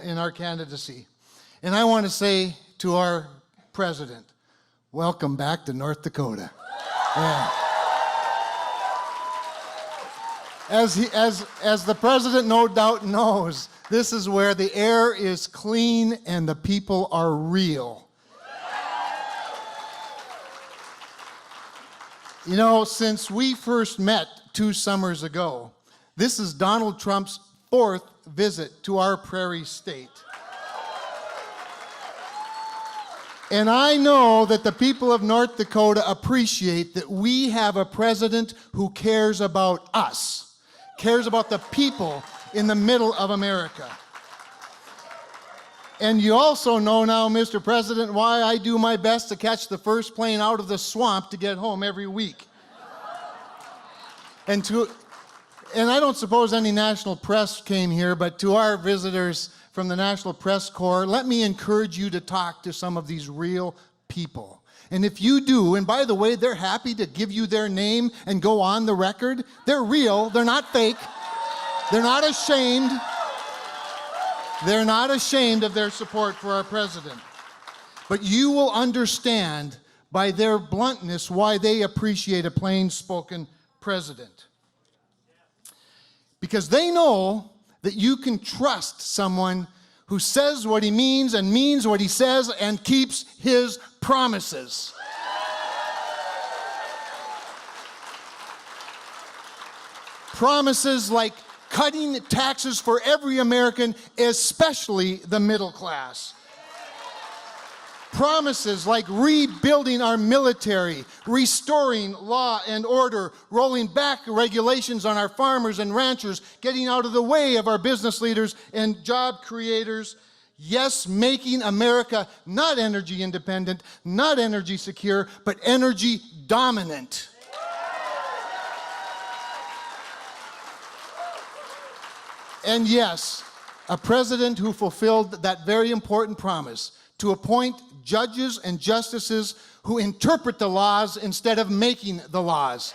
in our candidacy. And I want to say to our president, welcome back to North Dakota. Yeah. As the president no doubt knows, this is where the air is clean and the people are real. You know, since we first met 2 summers ago, this is Donald Trump's 4th visit to our prairie state. And I know that the people of North Dakota appreciate that we have a president who cares about us, cares about the people in the middle of America. And you also know now, Mr. President, why I do my best to catch the first plane out of the swamp to get home every week. And I don't suppose any national press came here, but to our visitors from the National Press Corps, let me encourage you to talk to some of these real people. And if you do, and by the way, they're happy to give you their name and go on the record. They're real, they're not fake, they're not ashamed. They're not ashamed of their support for our president. But you will understand by their bluntness why they appreciate a plain-spoken president. Because they know that you can trust someone who says what he means and means what he says and keeps his promises. Promises like cutting taxes for every American, especially the middle class. Promises like rebuilding our military, restoring law and order, rolling back regulations on our farmers and ranchers, getting out of the way of our business leaders and job creators. Yes, making America not energy independent, not energy secure, but energy dominant. And yes, a president who fulfilled that very important promise to appoint judges and justices who interpret the laws instead of making the laws.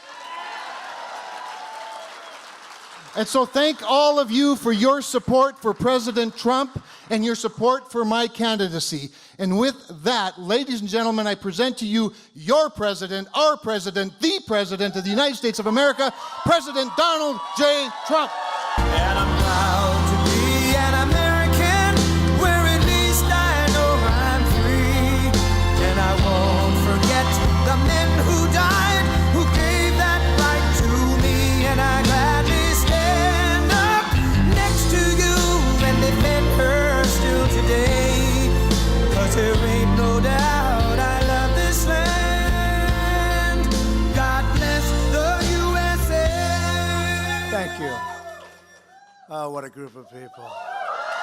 And so thank all of you for your support for President Trump and your support for my candidacy. And with that, ladies and gentlemen, I present to you your president, our president, the president of the United States of America, President Donald J. Trump. And I'm proud to be an American, where at least I know I'm free. And I won't forget the men who died, who gave that right to me. And I gladly stand up next to you and defend her still today. 'Cause there ain't no doubt I love this land. God bless the USA. Thank you. Oh, what a group of people.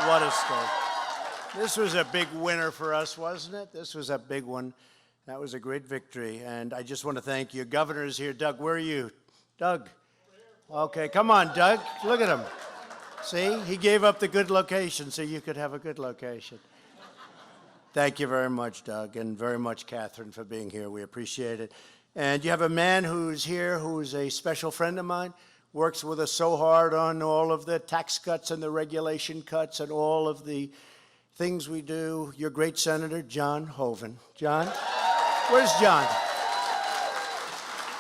What a state. This was a big winner for us, wasn't it? This was a big one. That was a great victory. And I just want to thank you. Governor's here. Doug, where are you? Doug? Okay, come on, Doug. Look at him. See? He gave up the good location so you could have a good location. Thank you very much, Doug, and very much, Catherine, for being here. We appreciate it. And you have a man who's here who's a special friend of mine. Works with us so hard on all of the tax cuts and the regulation cuts and all of the things we do. Your great Senator, John Hoeven. John? Where's John?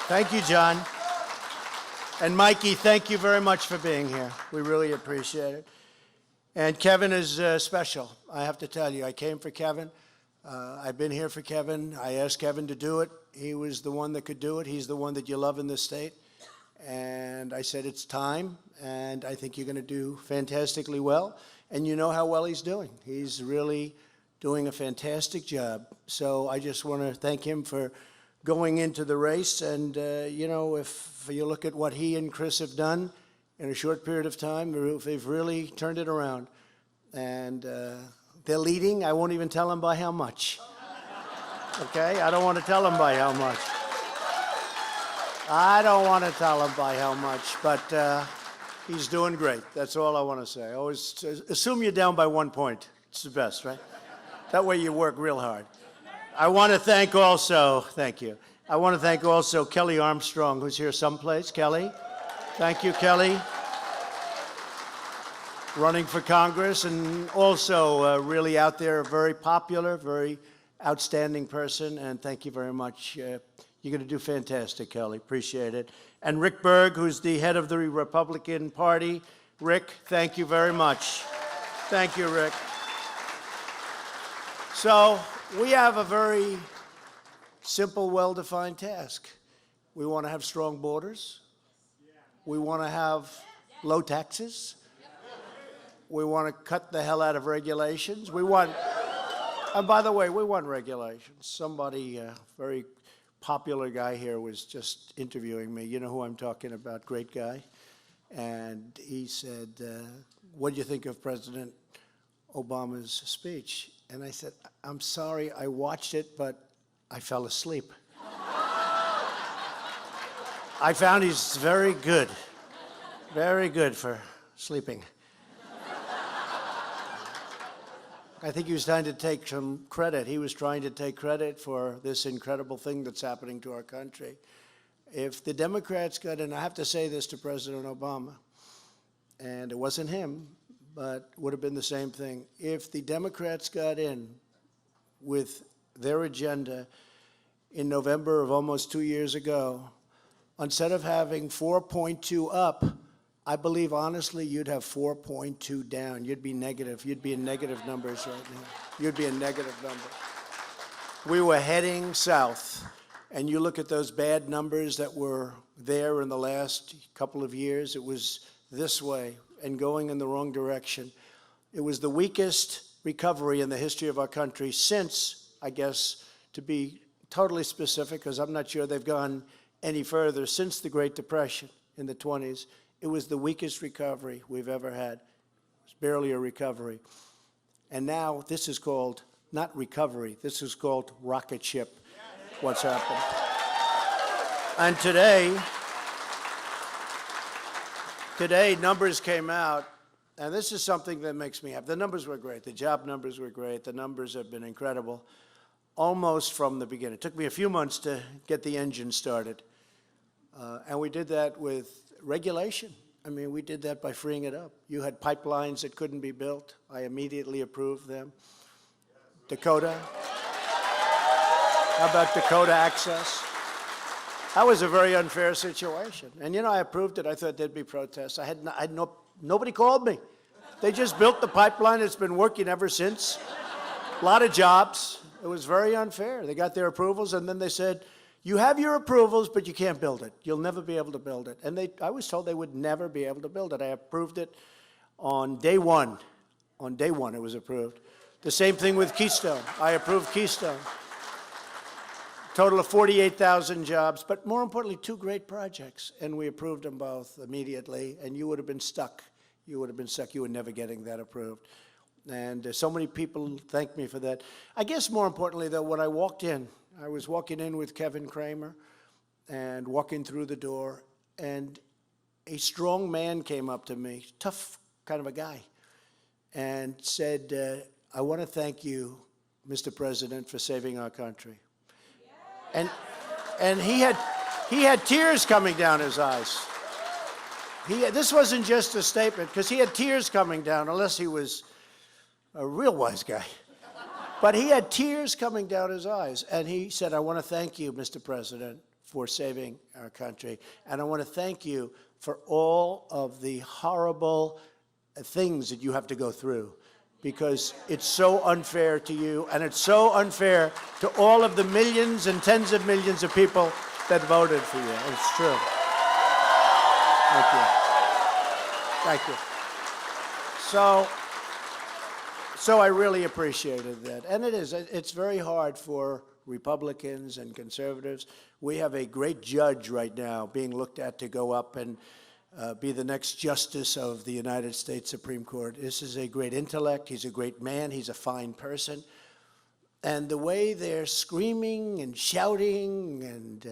Thank you, John. And Mikey, thank you very much for being here. We really appreciate it. And Kevin is special. I have to tell you, I came for Kevin. I've been here for Kevin. I asked Kevin to do it. He was the one that could do it. He's the one that you love in this state. And I said, it's time, and I think you're going to do fantastically well. And you know how well he's doing. He's really doing a fantastic job. So I just want to thank him for going into the race. And, you know, if you look at what he and Chris have done in a short period of time, they've really turned it around. And they're leading. I won't even tell them by how much. Okay? I don't want to tell them by how much. I don't want to tell him by how much, but he's doing great. That's all I want to say. Always assume you're down by 1 point. It's the best, right? That way you work real hard. I want to thank also, thank you. I want to thank also Kelly Armstrong, who's here someplace. Kelly, thank you, Kelly. running for Congress, and also really out there, a very popular, very outstanding person, and thank you very much. You're going to do fantastic, Kelly. Appreciate it. And Rick Berg, who's the head of the Republican Party. Rick, thank you very much. Thank you, Rick. So we have a very simple, well-defined task. We want to have strong borders. We want to have low taxes. We want to cut the hell out of regulations. We want, and by the way, we want regulations. Somebody, very popular guy here was just interviewing me. You know who I'm talking about, great guy. And he said, what do you think of President Obama's speech? And I said, I'm sorry, I watched it, but I fell asleep. I found he's very good for sleeping. I think he was trying to take some credit. He was trying to take credit for this incredible thing that's happening to our country. If the Democrats got in, I have to say this to President Obama, and it wasn't him, but would have been the same thing. If the Democrats got in with their agenda in November of almost 2 years ago, instead of having 4.2 up, I believe, honestly, you'd have 4.2 down. You'd be negative. You'd be in negative numbers right now. You'd be in negative numbers. We were heading south, and you look at those bad numbers that were there in the last couple of years, it was this way and going in the wrong direction. It was the weakest recovery in the history of our country since, I guess, to be totally specific, because I'm not sure they've gone any further, since the Great Depression in the 20s. It was the weakest recovery we've ever had. It's barely a recovery. And now this is called, not recovery, this is called rocket ship, what's happened. And today numbers came out, and this is something that makes me happy. The numbers were great. The job numbers were great. The numbers have been incredible, almost from the beginning. It took me a few months to get the engine started. And we did that with regulation. I mean, we did that by freeing it up. You had pipelines that couldn't be built. I immediately approved them. Dakota. How about Dakota access? That was a very unfair situation. And, you know, I approved it. I thought there'd be protests. Nobody called me. They just built the pipeline. It's been working ever since. A lot of jobs. It was very unfair. They got their approvals, and then they said, you have your approvals, but you can't build it. You'll never be able to build it. And I was told they would never be able to build it. I approved it on day one. On day one, it was approved. The same thing with Keystone. I approved Keystone. Total of 48,000 jobs, but more importantly, 2 great projects. And we approved them both immediately, and you would have been stuck. You would have been stuck. You were never getting that approved. And so many people thank me for that. I guess more importantly, though, when I walked in, I was walking in with Kevin Cramer and walking through the door, and a strong man came up to me, tough kind of a guy, and said, I want to thank you, Mr. President, for saving our country. And he had tears coming down his eyes. This wasn't just a statement, because he had tears coming down, unless he was a real wise guy. But he had tears coming down his eyes, and he said, I want to thank you, Mr. President, for saving our country, and I want to thank you for all of the horrible things that you have to go through, because it's so unfair to you, and it's so unfair to all of the millions and tens of millions of people that voted for you. It's true. Thank you. Thank you. So I really appreciated that. And it's very hard for Republicans and conservatives. We have a great judge right now being looked at to go up and be the next justice of the United States Supreme Court. This is a great intellect. He's a great man. He's a fine person. And the way they're screaming and shouting, and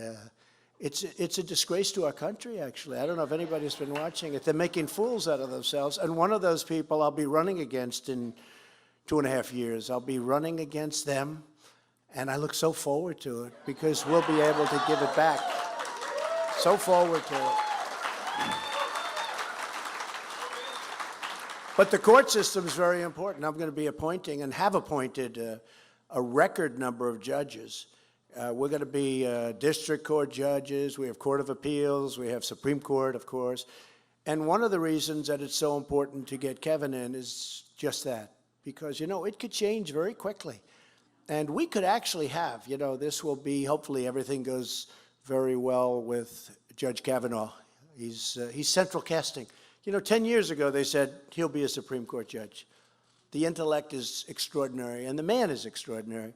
it's a disgrace to our country, actually. I don't know if anybody's been watching it. They're making fools out of themselves. And one of those people I'll be running against in 2.5 years. I'll be running against them, and I look so forward to it, because we'll be able to give it back. So forward to it. But the court system is very important. I'm going to be appointing and have appointed a record number of judges. We're going to be district court judges. We have Court of Appeals. We have Supreme Court, of course. And one of the reasons that it's so important to get Kevin in is just that. Because, you know, it could change very quickly. And we could actually have, you know, this will be, hopefully everything goes very well with Judge Kavanaugh. He's central casting. You know, 10 years ago, they said he'll be a Supreme Court judge. The intellect is extraordinary, and the man is extraordinary.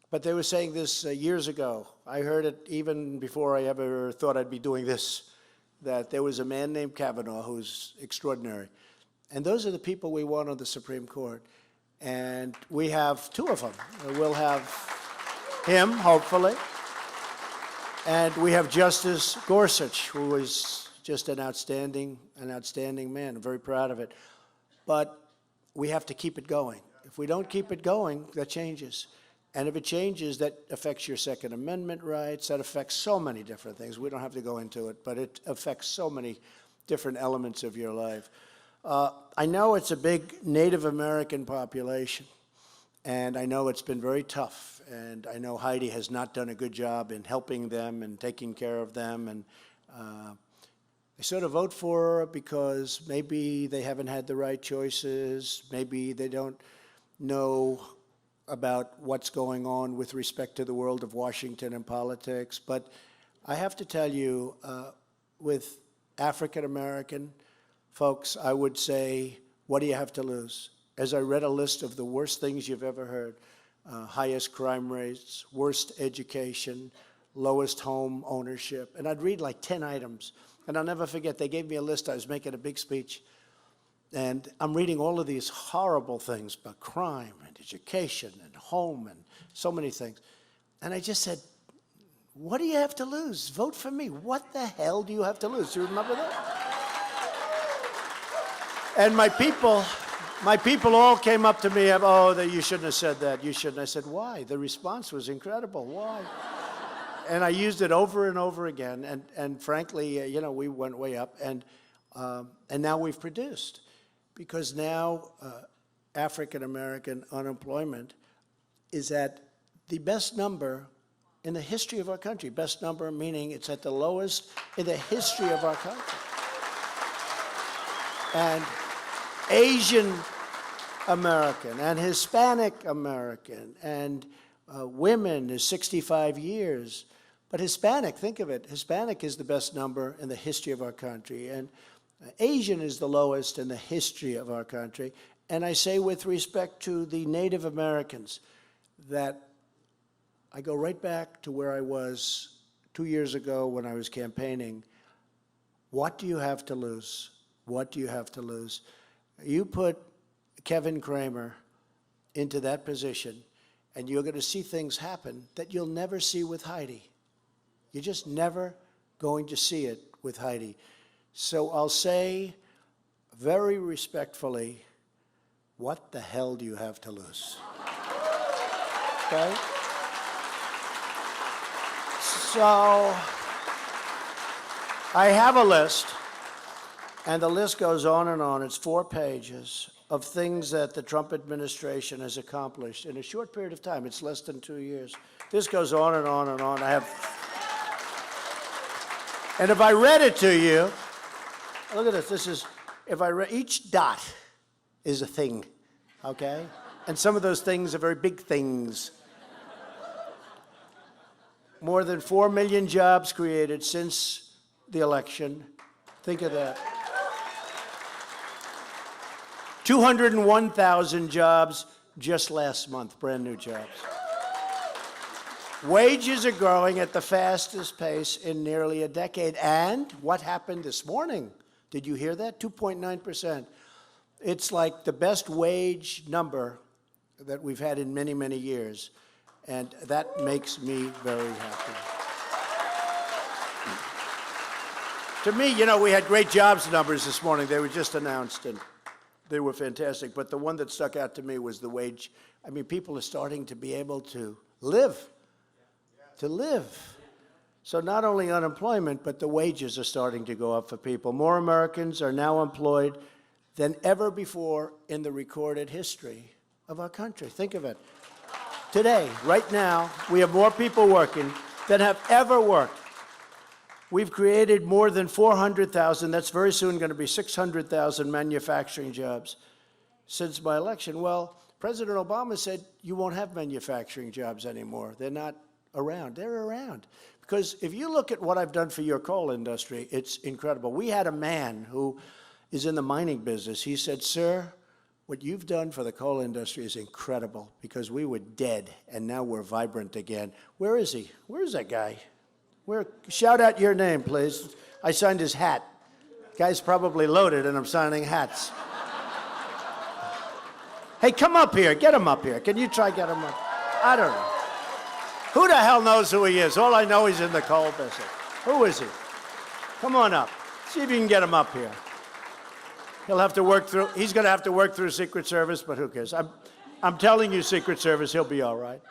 But they were saying this years ago. I heard it even before I ever thought I'd be doing this, that there was a man named Kavanaugh who's extraordinary. And those are the people we want on the Supreme Court. And we have two of them. We'll have him, hopefully. And we have Justice Gorsuch, who is just an outstanding man. I'm very proud of it. But we have to keep it going. If we don't keep it going, that changes. And if it changes, that affects your Second Amendment rights. That affects so many different things. We don't have to go into it, but it affects so many different elements of your life. I know it's a big Native American population, and I know it's been very tough. And I know Heidi has not done a good job in helping them and taking care of them. And I sort of vote for her because maybe they haven't had the right choices. Maybe they don't know about what's going on with respect to the world of Washington and politics. But I have to tell you, with African American folks, I would say, what do you have to lose? As I read a list of the worst things you've ever heard, highest crime rates, worst education, lowest home ownership, and I'd read like 10 items. And I'll never forget, they gave me a list. I was making a big speech. And I'm reading all of these horrible things about crime and education and home and so many things. And I just said, what do you have to lose? Vote for me. What the hell do you have to lose? Do you remember that? And my people all came up to me, oh, you shouldn't have said that. You shouldn't. I said, why? The response was incredible. Why? And I used it over and over again. And frankly, you know, we went way up. And now we've produced. Because now African-American unemployment is at the best number in the history of our country. Best number meaning it's at the lowest in the history of our country. And Asian American and Hispanic American and women is 65 years. But Hispanic, think of it, Hispanic is the best number in the history of our country. And Asian is the lowest in the history of our country. And I say with respect to the Native Americans that I go right back to where I was 2 years ago when I was campaigning. What do you have to lose? What do you have to lose? You put Kevin Cramer into that position, and you're going to see things happen that you'll never see with Heidi. You're just never going to see it with Heidi. So I'll say very respectfully, what the hell do you have to lose? Okay? So I have a list, and the list goes on and on. It's 4 pages of things that the Trump administration has accomplished in a short period of time. It's less than 2 years. This goes on and on and on. And if I read it to you, look at this. This is, each dot is a thing, okay? And some of those things are very big things. More than 4 million jobs created since the election. Think of that. 201,000 jobs just last month, brand new jobs. Wages are growing at the fastest pace in nearly a decade. And what happened this morning? Did you hear that? 2.9%. It's like the best wage number that we've had in many, many years. And that makes me very happy. To me, you know, we had great jobs numbers this morning. They were just announced, and they were fantastic. But the one that stuck out to me was the wage. I mean, people are starting to be able to live. So not only unemployment, but the wages are starting to go up for people. More Americans are now employed than ever before in the recorded history of our country. Think of it. Today, right now, we have more people working than have ever worked. We've created more than 400,000, that's very soon going to be 600,000 manufacturing jobs since my election. Well, President Obama said you won't have manufacturing jobs anymore. They're not around. They're around. Because if you look at what I've done for your coal industry, it's incredible. We had a man who is in the mining business. He said, "Sir, what you've done for the coal industry is incredible because we were dead and now we're vibrant again." Where is he? Where is that guy? Where? Shout out your name, please. I signed his hat. Guy's probably loaded and I'm signing hats. Hey, come up here. Get him up here. Can you try get him up? I don't know. Who the hell knows who he is? All I know he's in the coal business. Who is he? Come on up. See if you can get him up here. He'll have to work through, he's going to have to work through Secret Service, but who cares? I'm telling you, Secret Service, he'll be all right.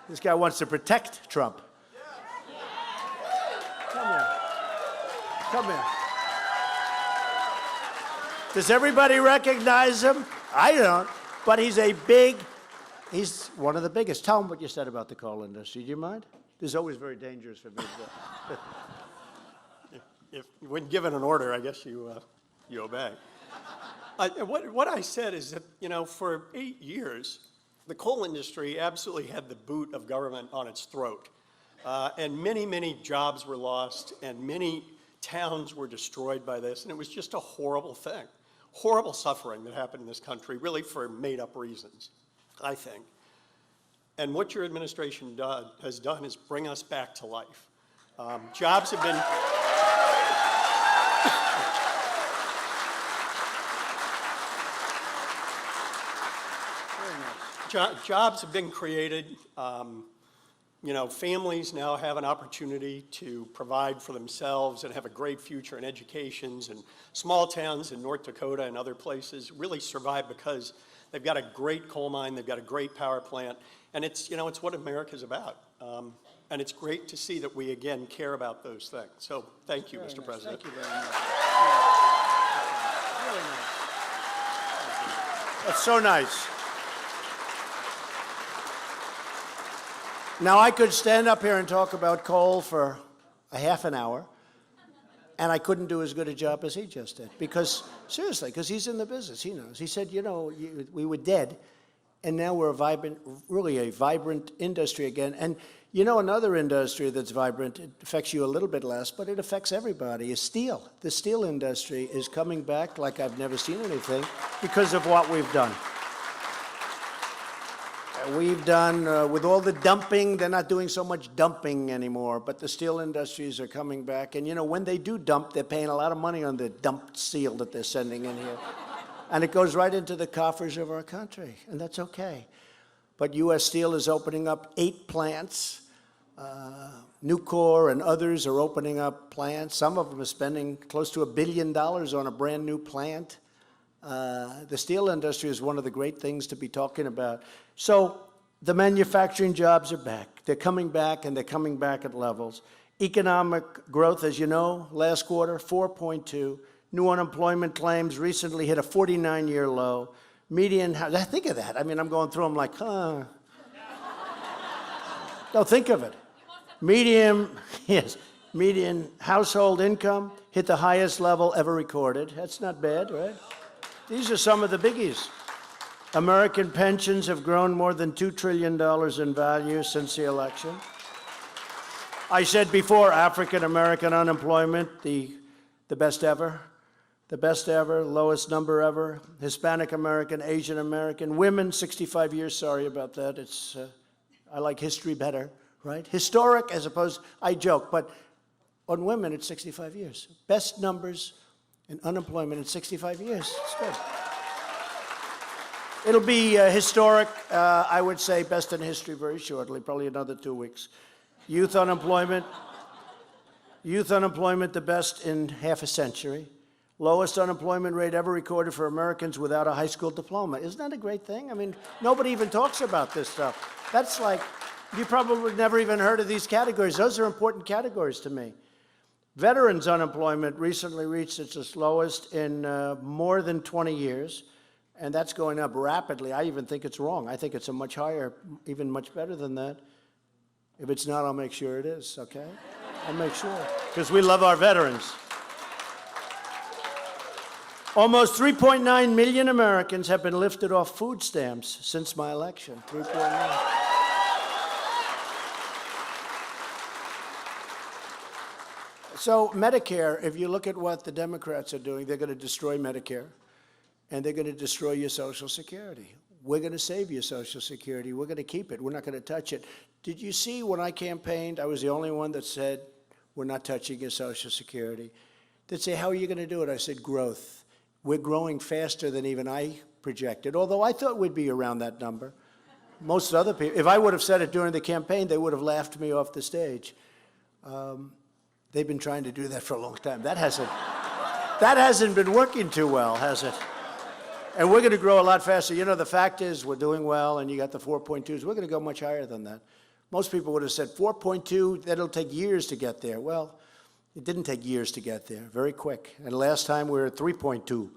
This guy wants to protect Trump. Come here. Come here. Does everybody recognize him? I don't, but he's one of the biggest. Tell him what you said about the coal industry. Do you mind? This is always very dangerous for me to do. If when given an order, I guess you obey. What I said is that, you know, for 8 years, the coal industry absolutely had the boot of government on its throat. And many, many jobs were lost, and many towns were destroyed by this, and it was just a horrible thing. Horrible suffering that happened in this country, really for made-up reasons, I think. And what your administration has done is bring us back to life. Jobs have been... Jobs have been created. You know, families now have an opportunity to provide for themselves and have a great future in educations, and small towns in North Dakota and other places really survive because they've got a great coal mine, they've got a great power plant, and it's, you know, it's what America's about. And it's great to see that we, again, care about those things. So thank you, Mr. President. Thank you very much. Really nice. That's so nice. Now, I could stand up here and talk about coal for a half an hour, and I couldn't do as good a job as he just did. Because, seriously, because he's in the business, he knows. He said, you know, we were dead, and now we're really a vibrant industry again. And, you know, another industry that's vibrant, it affects you a little bit less, but it affects everybody, is steel. The steel industry is coming back like I've never seen anything because of what we've done. We've done, with all the dumping, they're not doing so much dumping anymore, but the steel industries are coming back. And, you know, when they do dump, they're paying a lot of money on the dumped steel that they're sending in here. And it goes right into the coffers of our country, and that's okay. But U.S. Steel is opening up 8 plants. Nucor and others are opening up plants. Some of them are spending close to $1 billion on a brand new plant. The steel industry is one of the great things to be talking about. So the manufacturing jobs are back. They're coming back, and they're coming back at levels. Economic growth, as you know, last quarter, 4.2. New unemployment claims recently hit a 49-year low. Median, think of that. I mean, I'm going through them like, huh. No, think of it. Median household income hit the highest level ever recorded. That's not bad, right? These are some of the biggies. American pensions have grown more than $2 trillion in value since the election. I said before, African-American unemployment, the best ever. The best ever, lowest number ever. Hispanic-American, Asian-American, women, 65 years, sorry about that. It's, I like history better, right? Historic as opposed, I joke, but on women, it's 65 years. Best numbers in unemployment in 65 years. It's good. It'll be historic, I would say, best in history very shortly, probably another 2 weeks. Youth unemployment, the best in half a century. Lowest unemployment rate ever recorded for Americans without a high school diploma. Isn't that a great thing? I mean, nobody even talks about this stuff. That's like, you probably never even heard of these categories. Those are important categories to me. Veterans unemployment recently reached its lowest in more than 20 years, and that's going up rapidly. I even think it's wrong. I think it's a much higher, even much better than that. If it's not, I'll make sure it is, okay? I'll make sure, because we love our veterans. Almost 3.9 million Americans have been lifted off food stamps since my election. 3.9. So Medicare, if you look at what the Democrats are doing, they're going to destroy Medicare, and they're going to destroy your Social Security. We're going to save your Social Security. We're going to keep it. We're not going to touch it. Did you see when I campaigned, I was the only one that said, we're not touching your Social Security. They'd say, how are you going to do it? I said, growth. We're growing faster than even I projected, although I thought we'd be around that number. Most other people, if I would have said it during the campaign, they would have laughed me off the stage. They've been trying to do that for a long time. That hasn't been working too well, has it? And we're going to grow a lot faster. You know, the fact is we're doing well, and you got the 4.2s. We're going to go much higher than that. Most people would have said 4.2, that'll take years to get there. Well, it didn't take years to get there, very quick. And last time we were at 3.2,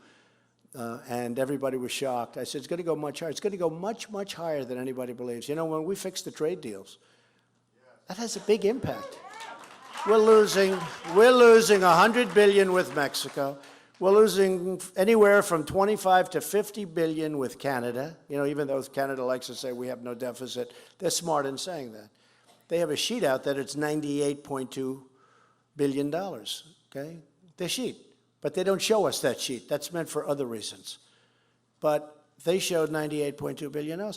and everybody was shocked. I said, it's going to go much higher. It's going to go much, much higher than anybody believes. You know, when we fix the trade deals, that has a big impact. We're losing $100 billion with Mexico. We're losing anywhere from 25 to 50 billion with Canada. You know, even though Canada likes to say we have no deficit, they're smart in saying that. They have a sheet out that it's $98.2 billion, okay? Their sheet. But they don't show us that sheet. That's meant for other reasons. But they showed $98.2 billion.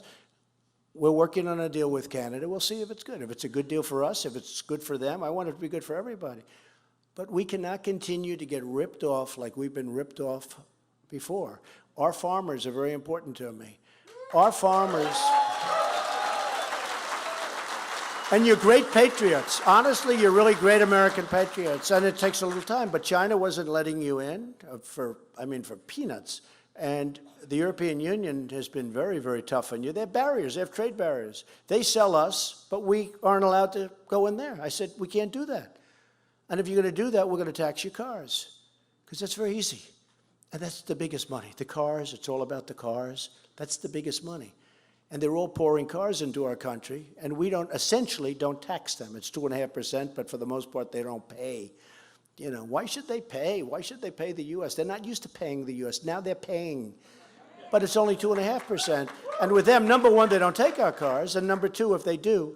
We're working on a deal with Canada. We'll see if it's good. If it's a good deal for us, if it's good for them, I want it to be good for everybody. But we cannot continue to get ripped off like we've been ripped off before. Our farmers are very important to me. Our farmers, and you're great patriots. Honestly, you're really great American patriots, and it takes a little time. But China wasn't letting you in for peanuts. And the European Union has been very, very tough on you. They have barriers. They have trade barriers. They sell us, but we aren't allowed to go in there. I said, we can't do that. And if you're going to do that, we're going to tax your cars, because that's very easy. And that's the biggest money. The cars, it's all about the cars. That's the biggest money. And they're all pouring cars into our country, and we essentially don't tax them. It's 2.5%, but for the most part, they don't pay. You know, why should they pay? Why should they pay the U.S.? They're not used to paying the U.S. Now they're paying. But it's only 2.5%. And with them, number one, they don't take our cars. And number two, if they do,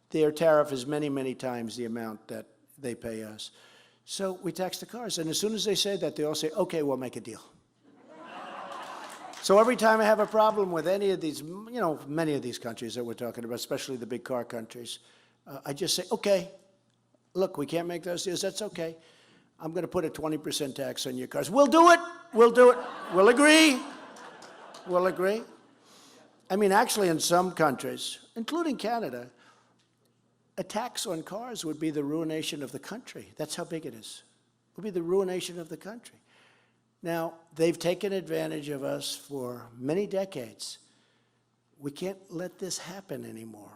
their tariff is many, many times the amount that they pay us. So we tax the cars. And as soon as they say that, they all say, okay, we'll make a deal. So every time I have a problem with any of these, you know, many of these countries that we're talking about, especially the big car countries, I just say, okay, look, we can't make those deals. That's okay. I'm going to put a 20% tax on your cars. We'll do it. We'll do it. We'll agree. We'll agree. I mean, actually, in some countries, including Canada, a tax on cars would be the ruination of the country. That's how big it is. It would be the ruination of the country. Now, they've taken advantage of us for many decades. We can't let this happen anymore.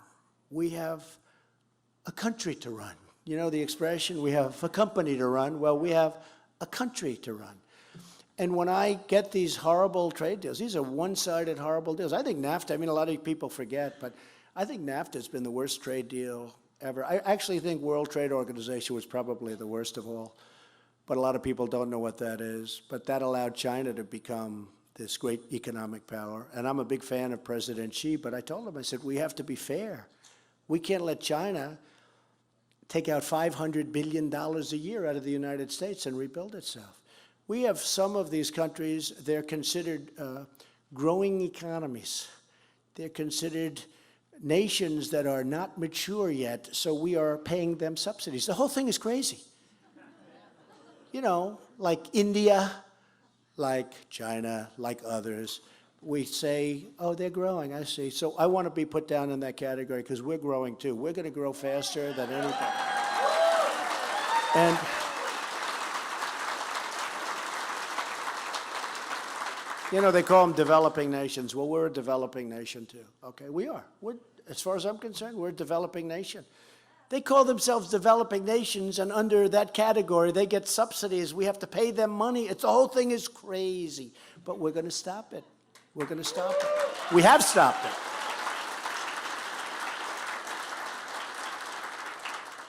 We have a country to run. You know the expression, we have a company to run. Well, we have a country to run. And when I get these horrible trade deals, these are one-sided horrible deals. I think Nafta, I mean, a lot of people forget, but I think NAFTA has been the worst trade deal ever. I actually think World Trade Organization was probably the worst of all, but a lot of people don't know what that is. But that allowed China to become this great economic power. And I'm a big fan of President Xi, but I told him, I said, we have to be fair. We can't let China take out $500 billion a year out of the United States and rebuild itself. We have some of these countries, they're considered growing economies. They're considered nations that are not mature yet, so we are paying them subsidies. The whole thing is crazy. You know, like India, like China, like others, we say, oh, they're growing, I see. So I want to be put down in that category because we're growing too. We're going to grow faster than anybody. And you know, they call them developing nations. Well, we're a developing nation too. Okay, we are. As far as I'm concerned, we're a developing nation. They call themselves developing nations, and under that category, they get subsidies. We have to pay them money. The whole thing is crazy. But we're going to stop it. We're going to stop it. We have stopped it.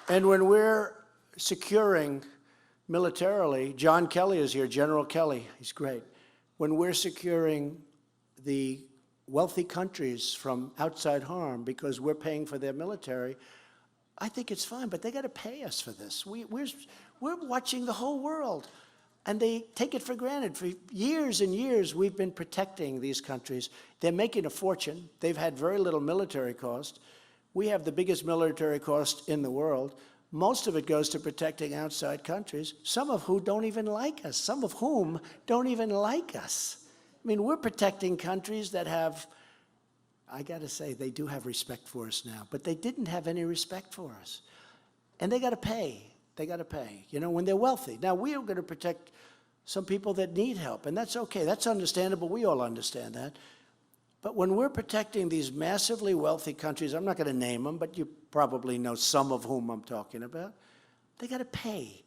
And when we're securing militarily, John Kelly is here, General Kelly, he's great. When we're securing the wealthy countries from outside harm because we're paying for their military, I think it's fine, but they got to pay us for this. We're watching the whole world, and they take it for granted. For years and years, we've been protecting these countries. They're making a fortune. They've had very little military cost. We have the biggest military cost in the world. Most of it goes to protecting outside countries, some of whom don't even like us. I mean, we're protecting countries that have, I got to say, they do have respect for us now, but they didn't have any respect for us. And they got to pay. They got to pay, you know, when they're wealthy. Now, we are going to protect some people that need help, and that's okay. That's understandable. We all understand that. But when we're protecting these massively wealthy countries, I'm not going to name them, but you probably know some of whom I'm talking about, they got to pay,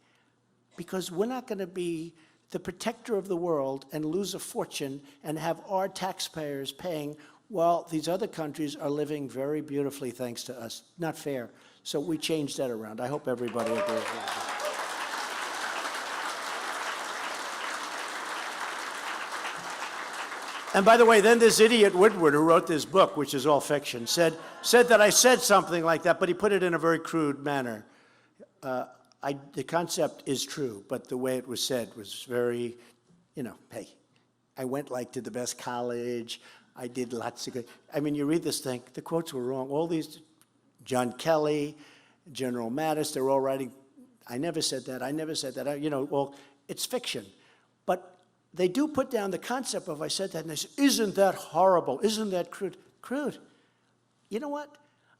because we're not going to be the protector of the world and lose a fortune and have our taxpayers paying while these other countries are living very beautifully thanks to us. Not fair. So we changed that around. I hope everybody agrees with that. And by the way, then this idiot Woodward, who wrote this book, which is all fiction, said that I said something like that, but he put it in a very crude manner. The concept is true, but the way it was said was very, you know, hey, I went like to the best college. I did lots of good. I mean, you read this thing, the quotes were wrong. All these, John Kelly, General Mattis, they're all writing, I never said that. You know, well, it's fiction. But they do put down the concept of I said that, and they say, isn't that horrible? Isn't that crude? Crude. You know what?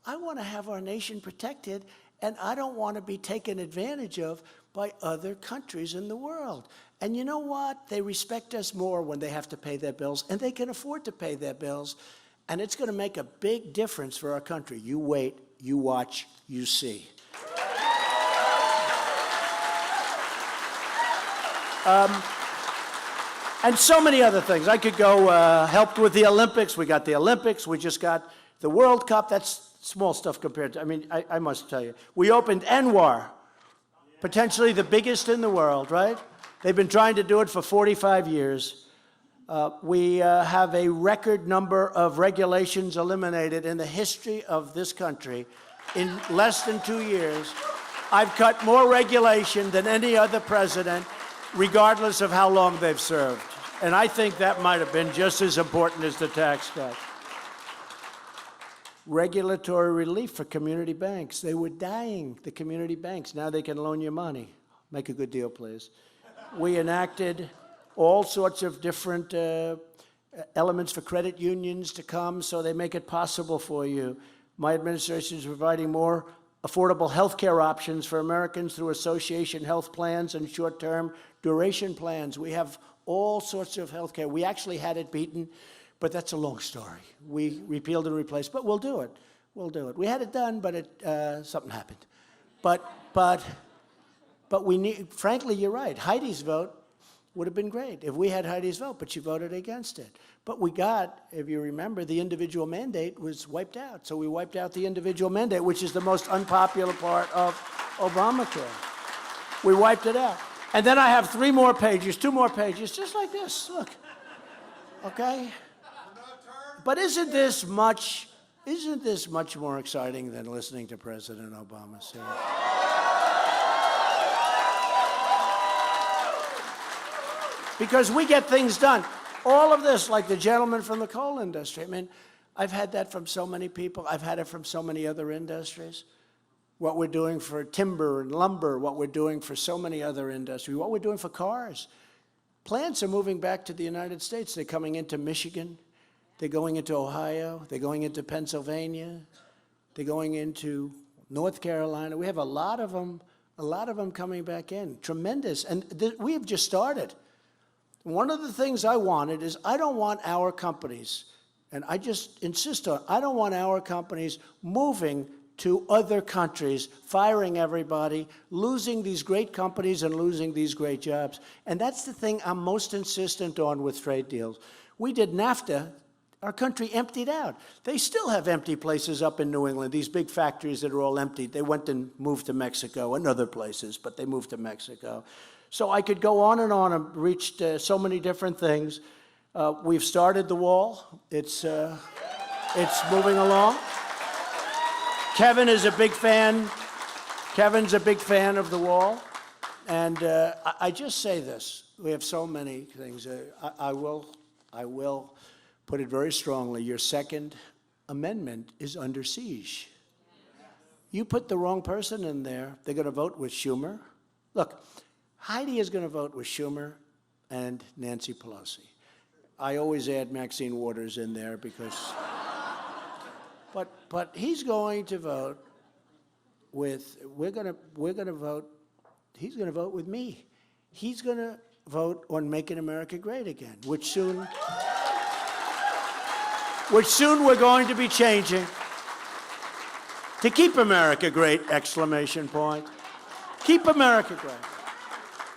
I want to have our nation protected, and I don't want to be taken advantage of by other countries in the world. And you know what? They respect us more when they have to pay their bills, and they can afford to pay their bills, and it's going to make a big difference for our country. You wait, you watch, you see. And so many other things. I could go, helped with the Olympics. We got the Olympics. We just got the World Cup. That's small stuff compared to, I mean, I must tell you. We opened Anwar, potentially the biggest in the world, right? They've been trying to do it for 45 years. We have a record number of regulations eliminated in the history of this country in less than 2 years. I've cut more regulation than any other president, regardless of how long they've served. And I think that might have been just as important as the tax cut. Regulatory relief for community banks. They were dying, the community banks. Now they can loan you money. Make a good deal, please. We enacted all sorts of different elements for credit unions to come, so they make it possible for you. My administration is providing more affordable health care options for Americans through association health plans and short-term duration plans. We have all sorts of health care. We actually had it beaten, but that's a long story. We repealed and replaced, but we'll do it. We'll do it. We had it done, but something happened. But we need, frankly, you're right. Heidi's vote would have been great if we had Heidi's vote, but she voted against it. But we got, if you remember, the individual mandate was wiped out. So we wiped out the individual mandate, which is the most unpopular part of Obamacare. We wiped it out. And then I have 2 more pages, just like this, look, okay? But isn't this much more exciting than listening to President Obama say? Because we get things done. All of this, like the gentleman from the coal industry. I mean, I've had that from so many people. I've had it from so many other industries. What we're doing for timber and lumber, what we're doing for so many other industries, what we're doing for cars. Plants are moving back to the United States. They're coming into Michigan. They're going into Ohio. They're going into Pennsylvania. They're going into North Carolina. We have a lot of them coming back in. Tremendous. And we have just started. One of the things I wanted is I don't want our companies, and I just insist on, I don't want our companies moving to other countries, firing everybody, losing these great companies and losing these great jobs. And that's the thing I'm most insistent on with trade deals. We did Nafta. Our country emptied out. They still have empty places up in New England, these big factories that are all empty. They went and moved to Mexico and other places, but they moved to Mexico. So I could go on and reached so many different things. We've started the wall. It's moving along. Kevin is a big fan. Kevin's a big fan of the wall. And I just say this. We have so many things. I will put it very strongly. Your Second Amendment is under siege. You put the wrong person in there, they're going to vote with Schumer. Look, Heidi is going to vote with Schumer and Nancy Pelosi. I always add Maxine Waters in there because, but he's going to vote with, he's going to vote with me. He's going to vote on Making America Great Again, which soon we're going to be changing to Keep America Great, exclamation point. Keep America great.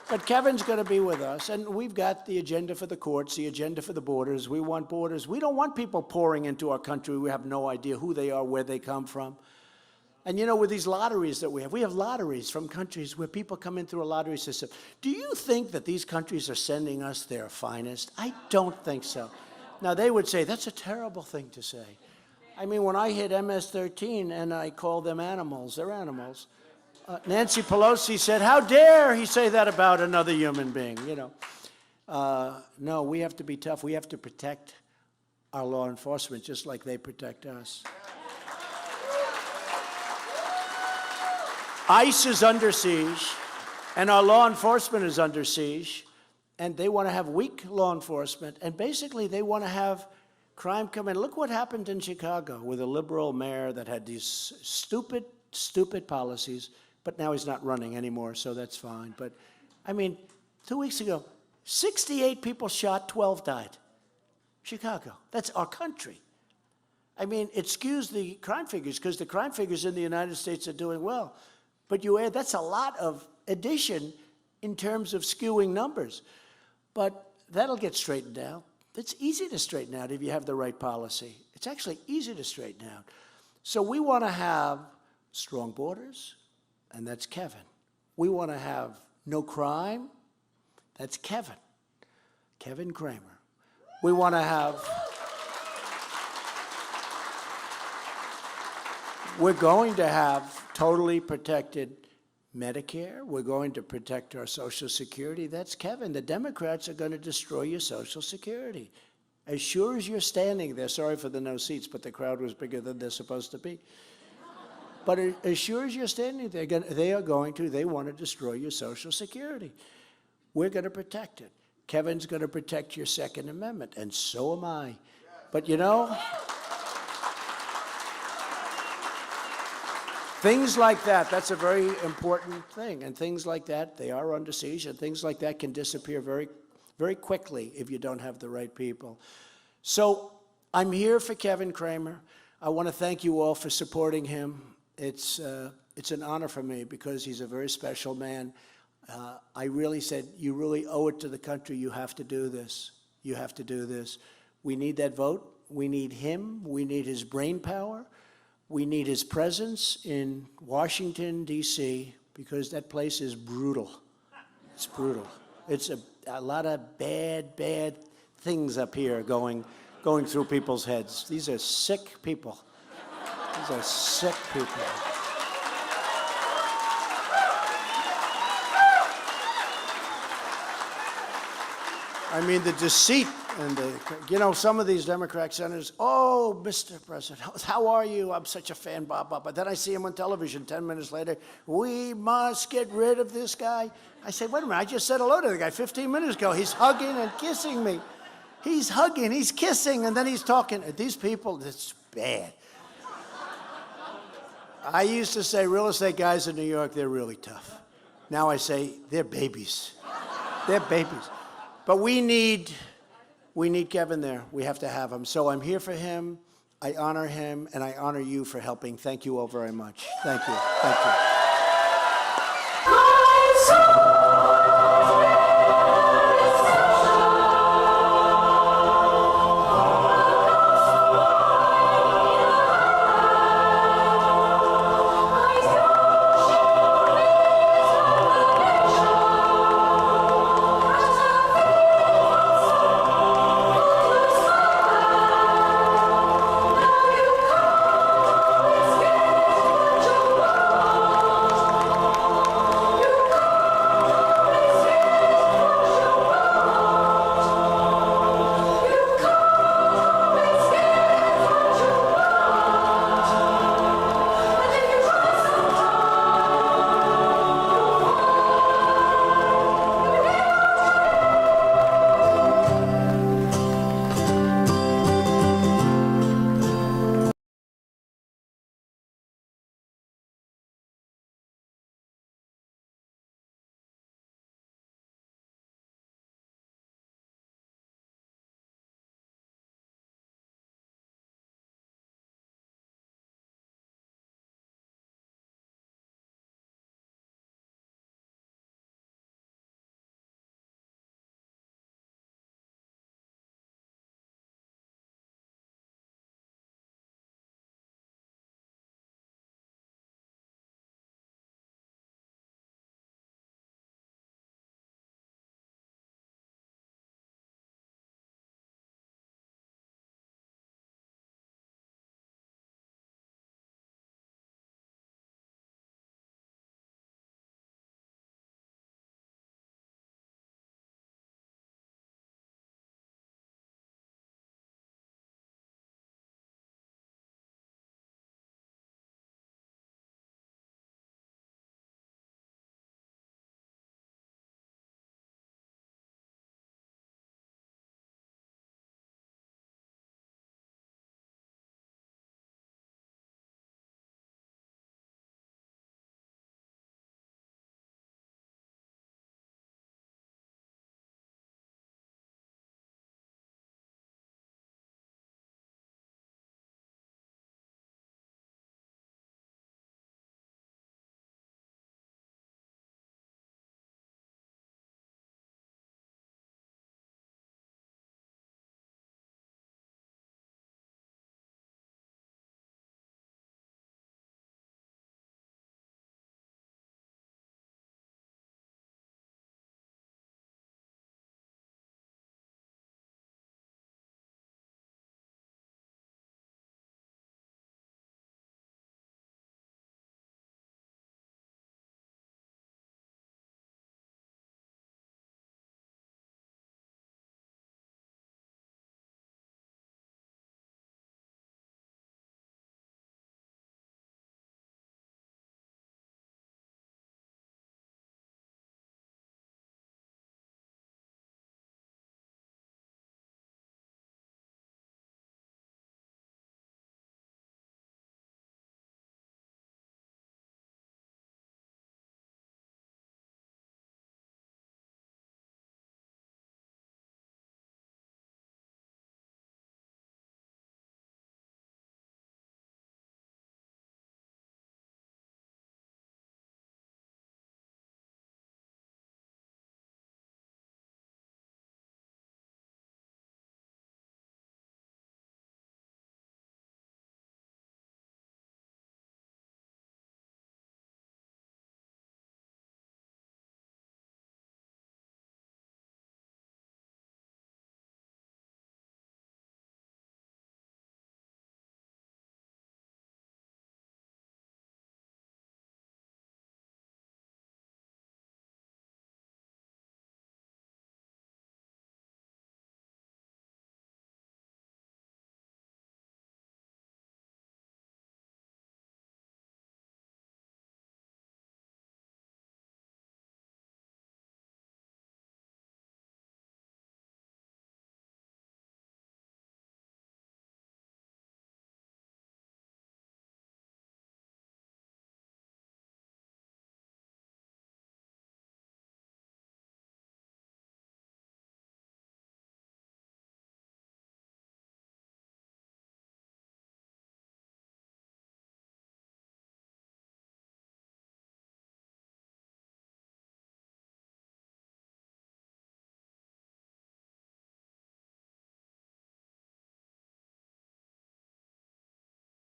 But Kevin's going to be with us, and we've got the agenda for the courts, the agenda for the borders. We want borders. We don't want people pouring into our country. We have no idea who they are, where they come from. And you know, with these lotteries that we have lotteries from countries where people come in through a lottery system. Do you think that these countries are sending us their finest? I don't think so. Now, they would say, that's a terrible thing to say. I mean, when I hit MS-13 and I call them animals, they're animals. Nancy Pelosi said, how dare he say that about another human being, you know. No, we have to be tough. We have to protect our law enforcement just like they protect us. ICE is under siege, and our law enforcement is under siege, and they want to have weak law enforcement, and basically they want to have crime come in. Look what happened in Chicago with a liberal mayor that had these stupid policies. But now he's not running anymore, so that's fine. But, I mean, 2 weeks ago, 68 people shot, 12 died. Chicago. That's our country. I mean, it skews the crime figures because the crime figures in the United States are doing well. But you add, that's a lot of addition in terms of skewing numbers. But that'll get straightened out. It's easy to straighten out if you have the right policy. It's actually easy to straighten out. So we want to have strong borders. And that's Kevin. We want to have no crime. That's Kevin Cramer. We want to have, we're going to have totally protected Medicare. We're going to protect our Social Security. That's Kevin. The Democrats are going to destroy your Social Security. As sure as you're standing there, sorry for the no seats, but the crowd was bigger than they're supposed to be. But as sure as you're standing there, they want to destroy your Social Security. We're going to protect it. Kevin's going to protect your Second Amendment, and so am I. But you know, things like that, that's a very important thing. And things like that, they are under siege, and things like that can disappear very, very quickly if you don't have the right people. So I'm here for Kevin Cramer. I want to thank you all for supporting him. It's an honor for me because he's a very special man. I really said, you really owe it to the country. You have to do this. You have to do this. We need that vote. We need him. We need his brain power. We need his presence in Washington, D.C., because that place is brutal. It's brutal. It's a lot of bad things up here going through people's heads. These are sick people. These are sick people. I mean, the deceit and some of these Democrat senators, oh, Mr. President, how are you? I'm such a fan, blah, blah, but then I see him on television 10 minutes later. We must get rid of this guy. I say, wait a minute, I just said hello to the guy 15 minutes ago. He's hugging and kissing me. He's hugging, he's kissing, and then he's talking. These people, it's bad. I used to say real estate guys in New York, they're really tough. Now I say they're babies. They're babies. But we need Kevin there. We have to have him. So I'm here for him. I honor him, and I honor you for helping. Thank you all very much. Thank you. Thank you.